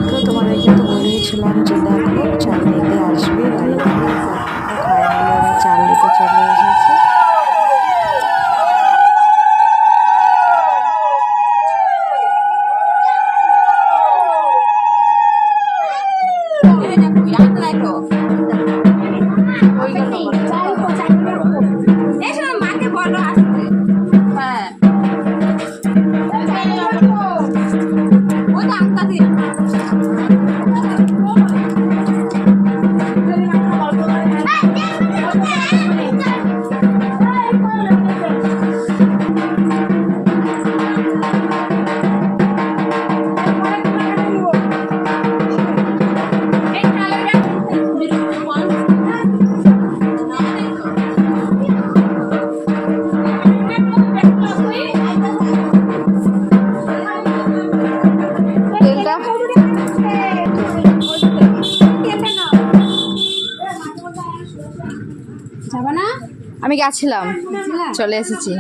তো তোমাদেরকে তো বলেইছিলাম যে দেখো চাল নিতে আসবে গাড়ি করে, ফাইনালি ওরা চাল নিতে চলে এসেছে। আমি গেছিলাম, চলে এসেছি।